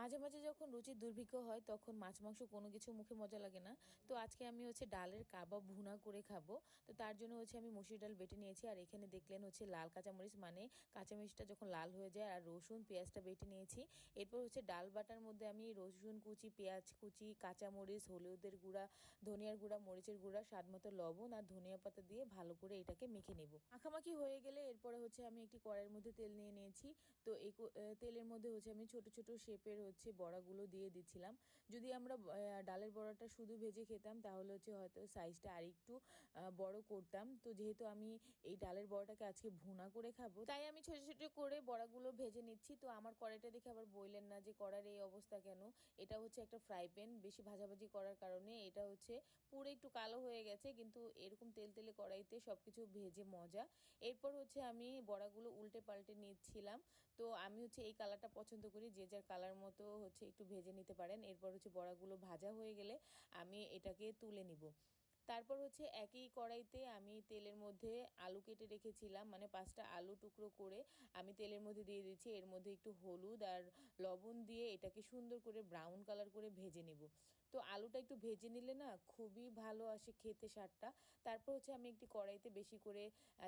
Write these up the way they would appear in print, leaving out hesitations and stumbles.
মাঝে, মাঝে যখন রুচির দুর্ভিক্ষ হয় তখন মাছ মাংস কোনো কিছু মুখে মজা লাগে না। তো আজকে আমি ডালের কাবাব ভুনা করে খাবো। তো তার জন্য আমি মসুর ডাল বেটে নিয়েছি। আর এখানে দেখলেন লাল কাঁচামরিচ, মানে কাঁচামরিচটা যখন লাল হয়ে যায়, আর রসুন পেঁয়াজটা বেটে নিয়েছি। এরপর ডাল বাটার মধ্যে আমি রসুন কুচি, পেঁয়াজ কুচি, কাঁচামরিচ, হলুদের গুঁড়া, ধনিয়ার গুঁড়া, মরিচের গুঁড়া, স্বাদমতো লবণ আর ধনিয়া পাতা দিয়ে ভালো করে এটাকে মেখে নেব। মাখামাখি হয়ে গেলে এরপরে আমি একটি কড়াইয়ের মধ্যে তেল নিয়ে নিয়েছি। তো এই তেলের মধ্যে আমি ছোট ছোট শেপের বড়াগুলো দিয়ে দিচ্ছিলাম। যদি আমরা ডালের বড়াটা শুধু ভেজে খেতাম তাহলে হয়তো সাইজটা আরেকটু বড় করতাম। তো যেহেতু আমি এই ডালের বড়াটাকে আজকে ভুনা করে খাবো, তাই আমি ছোট ছোট করে বড়াগুলো ভেজে নিচ্ছি। তো আমার কড়াইটা দেখে আবার বললেন না যে কড়ার এই অবস্থা কেন। এটা একটা ফ্রাই প্যান, বেশি ভাজাভাজি করার কারণে এটা পুরো একটু কালো হয়ে গেছে, কিন্তু এরকম তেল তেলে কড়াইতে সবকিছু ভেজে মজা। এরপর আমি বড়াগুলো উল্টে পাল্টে নিচ্ছিলাম। তো আমি এই কালারটা পছন্দ করি, যে যার কালার মতো একটু ভেজে নিতে পারেন। এরপর বড়াগুলো ভাজা হয়ে গেলে আমি এটাকে তুলে নিব। তারপর একই কড়াইতে আমি তেলের মধ্যে আলু কেটে রেখেছিলাম, মানে 5টা আলু টুকরো করে আমি তেলের মধ্যে দিয়ে দিচ্ছি। এর মধ্যে একটু হলুদ আর লবণ দিয়ে এটাকে সুন্দর করে ব্রাউন কালার করে ভেজে নিব। তো আলুটা একটু ভেজে নিলে না খুবই ভালো আসে খেতে স্বাদটা। তারপর আমি একটি কড়াইতে বেশি করে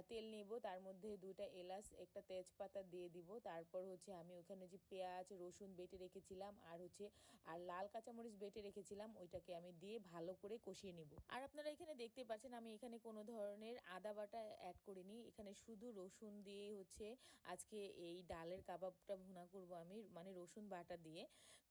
তেল নিব, তার মধ্যে 2টা এলাচ, একটা তেজপাতা দিয়ে দিব। তারপর আমি ওখানে যে পেঁয়াজ রসুন বেটে রেখেছিলাম আর আর লাল কাঁচামরিচ বেটে রেখেছিলাম, ওইটাকে আমি দিয়ে ভালো করে কষিয়ে নিব। আর আপনারা এখানে দেখতে পাচ্ছেন আমি এখানে কোনো ধরনের আদা বাটা অ্যাড করিনি, এখানে শুধু রসুন দিয়ে আজকে এই ডালের কাবাবটা ভুনা করব আমি, মানে রসুন বাটা দিয়ে।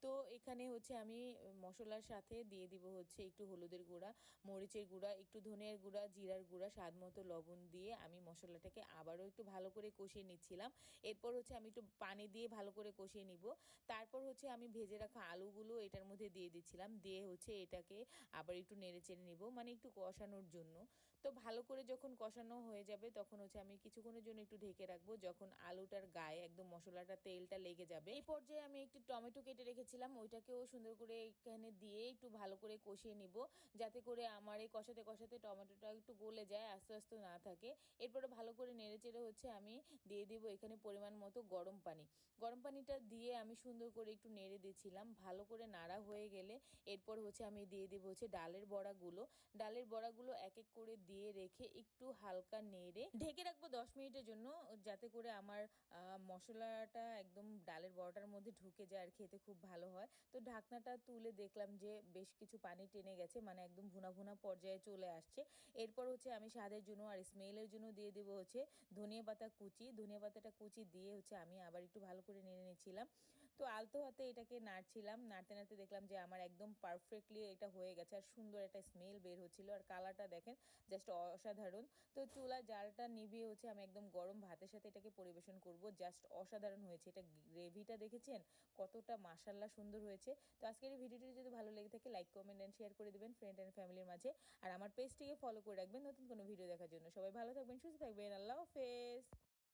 তো এখানে আমি মশলার সাথে দিয়ে দিব একটু হলুদের গুঁড়া, মরিচের গুঁড়া, একটু ধনিয়ার গুঁড়া, জিরার গুঁড়া, স্বাদ মতো লবণ দিয়ে আমি মশলাটাকে আবারও একটু ভালো করে কষিয়ে নিচ্ছিলাম। এরপর আমি একটু পানি দিয়ে ভালো করে কষিয়ে নিব। তারপর আমি ভেজে রাখা আলুগুলো এটার মধ্যে দিয়ে দিচ্ছিলাম, দিয়ে এটাকে আবার একটু নেড়ে চেড়ে নিব, মানে একটু কষানোর জন্য। তো ভালো করে যখন কষানো হয়ে যাবে তখন আমি কিছুক্ষণের জন্য একটু ঢেকে রাখবো, যখন আলুটার গায়ে একদম মশলাটা তেলটা লেগে যাবে। এই পর্যায়ে আমি একটু টমেটো কেটে রেখেছিলাম, ওইটাকেও সুন্দর করে এখানে দিয়ে একটু ভালো করে কষিয়ে নিব, যাতে করে আমার এই কষাতে কষাতে টমেটোটা একটু গলে যায়, আস্তে আস্তে না থাকে। এরপরে ভালো করে নেড়ে চেড়ে আমি দিয়ে দিব এখানে পরিমাণ মতো গরম পানি। গরম পানিটা দিয়ে আমি সুন্দর করে একটু নেড়ে দিয়েছিলাম। ভালো করে নাড়া হয়ে গেলে এরপর আমি দিয়ে দিব ডালের বড়াগুলো। ডালের বড়াগুলো এক এক করে দিয়ে রেখে একটু হালকা নেড়ে ঢেকে রাখবো 10 মিনিটের জন্য, যাতে করে আমার মশলাটা একদম ডালের বড়াটার মধ্যে ঢুকে যায় আর খেতে খুব ভালো হয়। তো ঢাকনাটা তুলে দেখলাম যে বেশ কিছু পানি টেনে গেছে, মানে একদম ভুনা ভুনা পর্যায়ে চলে আসছে। এরপর আমি স্বাদের জন্য আর স্মেলের জন্য দিয়ে দেবো ধনিয়া পাতা কুচি। ধনিয়া পাতাটা কুচি দিয়ে আমি আবার একটু ভালো করে নেড়ে নিচ্ছিলাম। তো আলতো হাতে এটাকে নাড়ছিলাম, নাড়তে নাড়তে দেখলাম যে আমার একদম পারফেক্টলি এটা হয়ে গেছে, আর সুন্দর একটা স্মেল বের হচ্ছিল, আর কালারটা দেখেন জাস্ট অসাধারণ। তো চুলার জালটা নিভিয়ে আমি একদম গরম ভাতের সাথে এটাকে পরিবেশন করব। জাস্ট অসাধারণ হয়েছে, এটা গ্রেভিটা দেখেছেন কতটা মাশাআল্লাহ সুন্দর হয়েছে। তো আজকের এই ভিডিওটি যদি ভালো লেগে থাকে লাইক কমেন্ট এন্ড শেয়ার করে দিবেন ফ্রেন্ড এন্ড ফ্যামিলির মাঝে, আর আমার পেজটিকে ফলো করে রাখবেন নতুন কোনো ভিডিও দেখার জন্য। সবাই ভালো থাকবেন, সুস্থ থাকবেন, আল্লাহ হাফেজ।